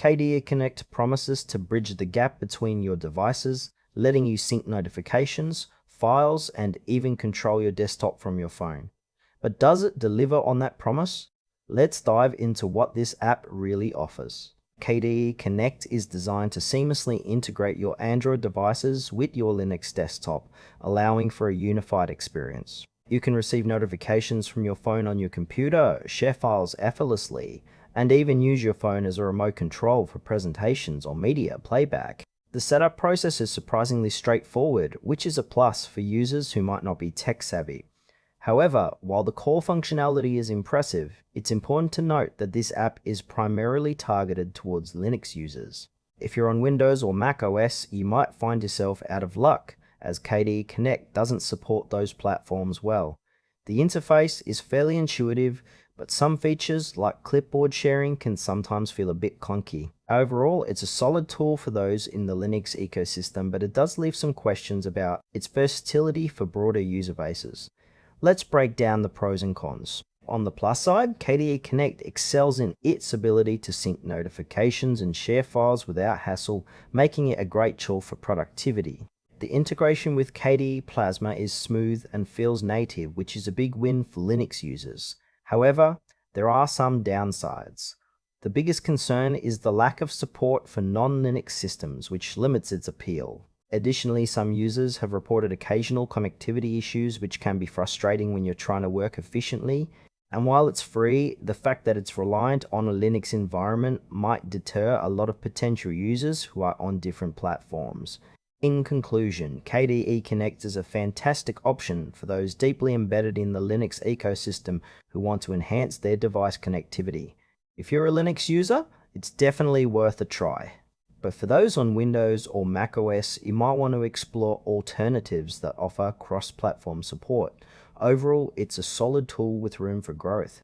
KDE Connect promises to bridge the gap between your devices, letting you sync notifications, files, and even control your desktop from your phone. But does it deliver on that promise? Let's dive into what this app really offers. KDE Connect is designed to seamlessly integrate your Android devices with your Linux desktop, allowing for a unified experience. You can receive notifications from your phone on your computer, share files effortlessly, and even use your phone as a remote control for presentations or media playback. The setup process is surprisingly straightforward, which is a plus for users who might not be tech savvy. However, while the core functionality is impressive, it's important to note that this app is primarily targeted towards Linux users. If you're on Windows or Mac OS, you might find yourself out of luck, as KDE Connect doesn't support those platforms well. The interface is fairly intuitive, but some features like clipboard sharing can sometimes feel a bit clunky. Overall, it's a solid tool for those in the Linux ecosystem, but it does leave some questions about its versatility for broader user bases. Let's break down the pros and cons. On the plus side, KDE Connect excels in its ability to sync notifications and share files without hassle, making it a great tool for productivity. The integration with KDE Plasma is smooth and feels native, which is a big win for Linux users. However, there are some downsides. The biggest concern is the lack of support for non-Linux systems, which limits its appeal. Additionally, some users have reported occasional connectivity issues, which can be frustrating when you're trying to work efficiently. And while it's free, the fact that it's reliant on a Linux environment might deter a lot of potential users who are on different platforms. In conclusion, KDE Connect is a fantastic option for those deeply embedded in the Linux ecosystem who want to enhance their device connectivity. If you're a Linux user, it's definitely worth a try. But for those on Windows or Mac OS, you might want to explore alternatives that offer cross-platform support. Overall, it's a solid tool with room for growth.